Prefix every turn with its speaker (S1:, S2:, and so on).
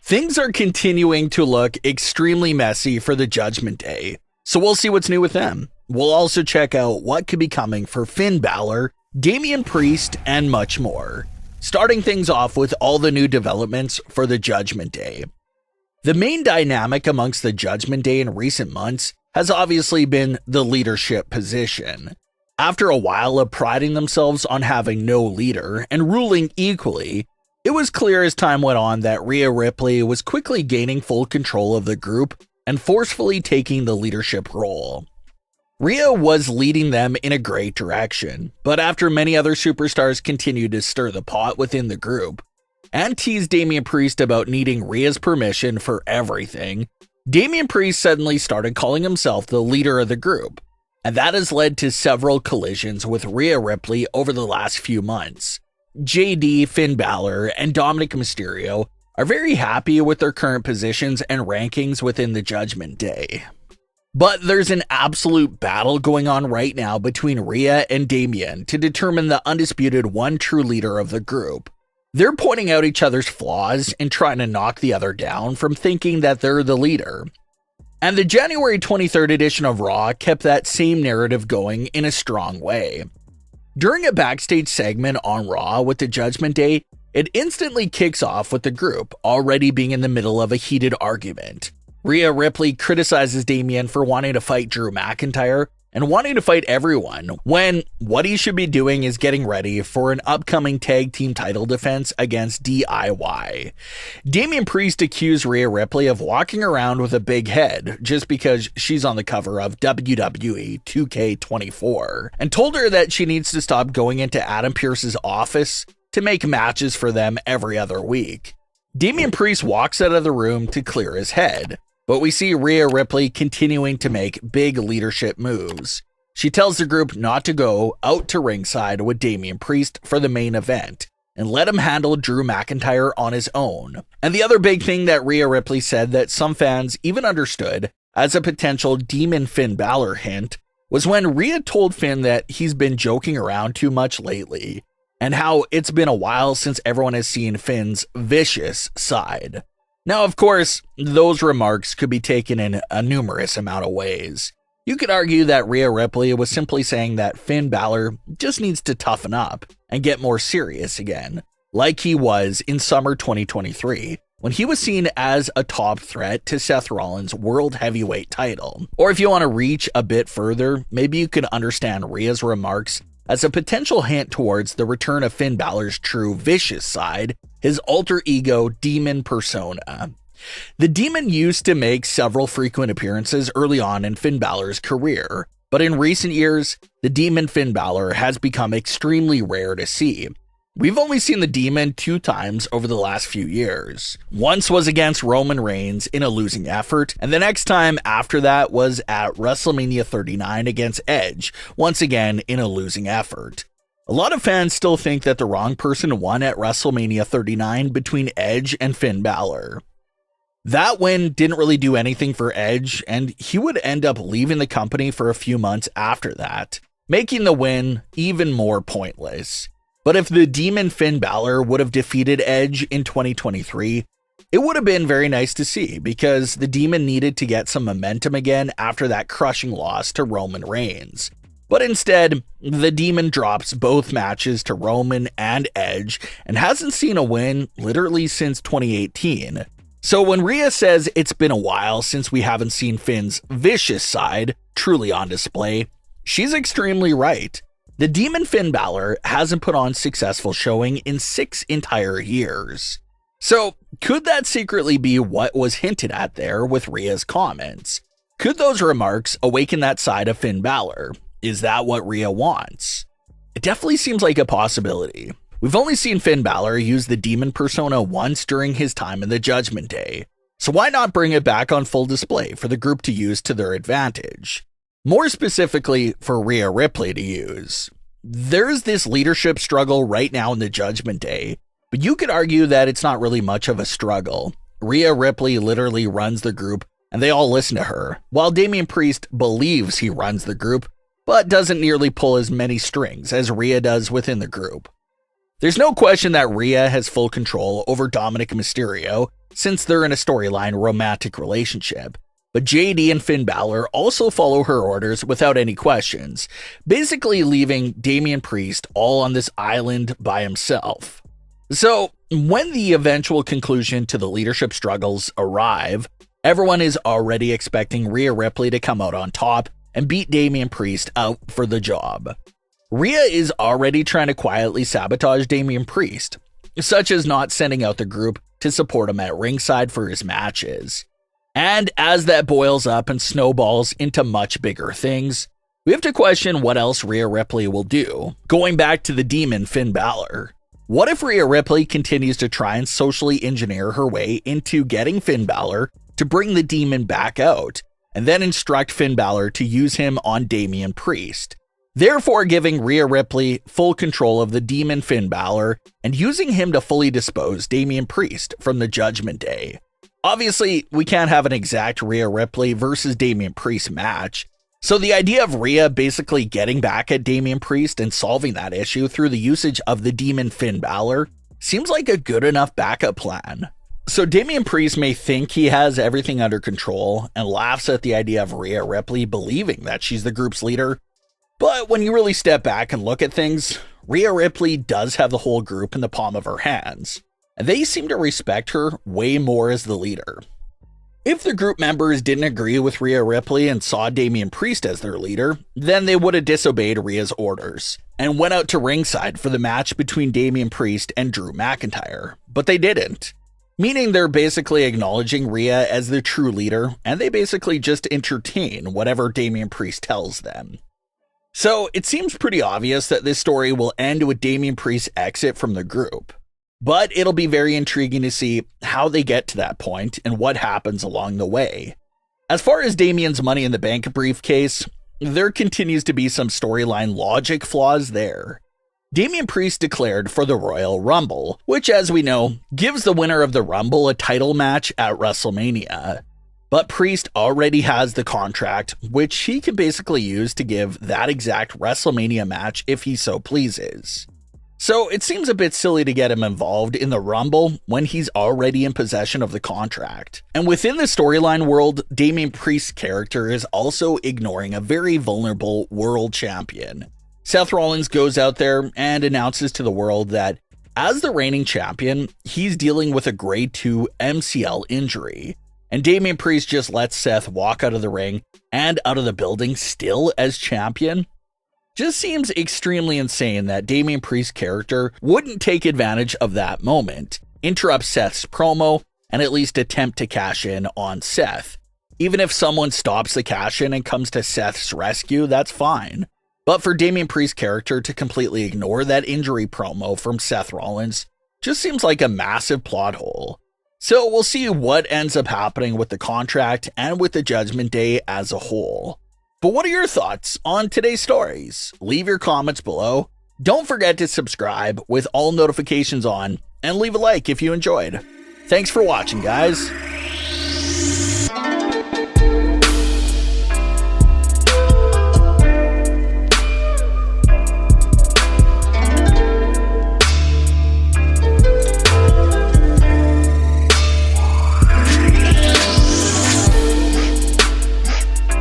S1: Things are continuing to look extremely messy for the Judgment Day, so we'll see what's new with them. We'll also check out what could be coming for Finn Balor, Damian Priest, and much more. Starting things off with all the new developments for the Judgment Day. The main dynamic amongst the Judgment Day in recent months has obviously been the leadership position. After a while of priding themselves on having no leader and ruling equally, it was clear as time went on that Rhea Ripley was quickly gaining full control of the group and forcefully taking the leadership role. Rhea was leading them in a great direction, but after many other superstars continued to stir the pot within the group and teased Damian Priest about needing Rhea's permission for everything, Damian Priest suddenly started calling himself the leader of the group, and that has led to several collisions with Rhea Ripley over the last few months. JD, Finn Balor, and Dominic Mysterio are very happy with their current positions and rankings within the Judgment Day. But there's an absolute battle going on right now between Rhea and Damian to determine the undisputed one true leader of the group. They're pointing out each other's flaws and trying to knock the other down from thinking that they're the leader. And the January 23rd edition of Raw kept that same narrative going in a strong way. During a backstage segment on Raw with the Judgment Day, it instantly kicks off with the group already being in the middle of a heated argument. Rhea Ripley criticizes Damian for wanting to fight Drew McIntyre and wanting to fight everyone, when what he should be doing is getting ready for an upcoming tag team title defense against DIY. Damian Priest accused Rhea Ripley of walking around with a big head just because she's on the cover of WWE 2K24, and told her that she needs to stop going into Adam Pearce's office to make matches for them every other week. Damian Priest walks out of the room to clear his head, but we see Rhea Ripley continuing to make big leadership moves. She tells the group not to go out to ringside with Damian Priest for the main event and let him handle Drew McIntyre on his own. And the other big thing that Rhea Ripley said that some fans even understood as a potential Demon Finn Balor hint was when Rhea told Finn that he's been joking around too much lately and how it's been a while since everyone has seen Finn's vicious side. Now, of course, those remarks could be taken in a numerous amount of ways. You could argue that Rhea Ripley was simply saying that Finn Balor just needs to toughen up and get more serious again, like he was in summer 2023, when he was seen as a top threat to Seth Rollins' World Heavyweight title. Or if you want to reach a bit further, maybe you could understand Rhea's remarks as a potential hint towards the return of Finn Balor's true vicious side, his alter ego demon persona. The demon used to make several frequent appearances early on in Finn Balor's career, but in recent years, the demon Finn Balor has become extremely rare to see. We've only seen the demon 2 times over the last few years. Once was against Roman Reigns in a losing effort, and the next time after that was at WrestleMania 39 against Edge, once again in a losing effort. A lot of fans still think that the wrong person won at WrestleMania 39 between Edge and Finn Balor. That win didn't really do anything for Edge, and he would end up leaving the company for a few months after that, making the win even more pointless. But if the demon Finn Balor would have defeated Edge in 2023, it would have been very nice to see, because the demon needed to get some momentum again after that crushing loss to Roman Reigns. But instead, the demon drops both matches to Roman and Edge and hasn't seen a win literally since 2018. So when Rhea says it's been a while since we haven't seen Finn's vicious side truly on display, she's extremely right. The demon Finn Balor hasn't put on successful showing in 6 entire years. So could that secretly be what was hinted at there with Rhea's comments? Could those remarks awaken that side of Finn Balor? Is that what Rhea wants? It definitely seems like a possibility. We've only seen Finn Balor use the demon persona once during his time in the Judgment Day, so why not bring it back on full display for the group to use to their advantage? More specifically, for Rhea Ripley to use. There's this leadership struggle right now in the Judgment Day, but you could argue that it's not really much of a struggle. Rhea Ripley literally runs the group, and they all listen to her, while Damian Priest believes he runs the group, but doesn't nearly pull as many strings as Rhea does within the group. There's no question that Rhea has full control over Dominic Mysterio since they're in a storyline romantic relationship, but JD and Finn Balor also follow her orders without any questions, basically leaving Damian Priest all on this island by himself. So, when the eventual conclusion to the leadership struggles arrive, everyone is already expecting Rhea Ripley to come out on top and beat Damian Priest out for the job. Rhea is already trying to quietly sabotage Damian Priest, such as not sending out the group to support him at ringside for his matches. And as that boils up and snowballs into much bigger things, we have to question what else Rhea Ripley will do, going back to the Demon Finn Balor. What if Rhea Ripley continues to try and socially engineer her way into getting Finn Balor to bring the demon back out, and then instruct Finn Balor to use him on Damian Priest, therefore giving Rhea Ripley full control of the Demon Finn Balor and using him to fully dispose Damian Priest from the Judgment Day? Obviously, we can't have an exact Rhea Ripley versus Damian Priest match, so the idea of Rhea basically getting back at Damian Priest and solving that issue through the usage of the Demon Finn Balor seems like a good enough backup plan. So Damian Priest may think he has everything under control and laughs at the idea of Rhea Ripley believing that she's the group's leader, but when you really step back and look at things, Rhea Ripley does have the whole group in the palm of her hands, and they seem to respect her way more as the leader. If the group members didn't agree with Rhea Ripley and saw Damian Priest as their leader, then they would have disobeyed Rhea's orders and went out to ringside for the match between Damian Priest and Drew McIntyre, but they didn't, meaning they're basically acknowledging Rhea as the true leader, and they basically just entertain whatever Damian Priest tells them. So it seems pretty obvious that this story will end with Damian Priest's exit from the group. But it'll be very intriguing to see how they get to that point and what happens along the way. As far as Damian's Money in the Bank briefcase, there continues to be some storyline logic flaws there. Damian Priest declared for the Royal Rumble, which, as we know, gives the winner of the Rumble a title match at WrestleMania. But Priest already has the contract, which he can basically use to give that exact WrestleMania match if he so pleases. So it seems a bit silly to get him involved in the Rumble when he's already in possession of the contract. And within the storyline world, Damian Priest's character is also ignoring a very vulnerable world champion. Seth Rollins goes out there and announces to the world that as the reigning champion, he's dealing with a grade 2 MCL injury. And Damian Priest just lets Seth walk out of the ring and out of the building still as champion. Just seems extremely insane that Damian Priest's character wouldn't take advantage of that moment, interrupt Seth's promo, and at least attempt to cash in on Seth. Even if someone stops the cash in and comes to Seth's rescue, that's fine. But for Damian Priest's character to completely ignore that injury promo from Seth Rollins just seems like a massive plot hole. So we'll see what ends up happening with the contract and with the Judgment Day as a whole. But what are your thoughts on today's stories? Leave your comments below. Don't forget to subscribe with all notifications on, and leave a like if you enjoyed. Thanks for watching, guys.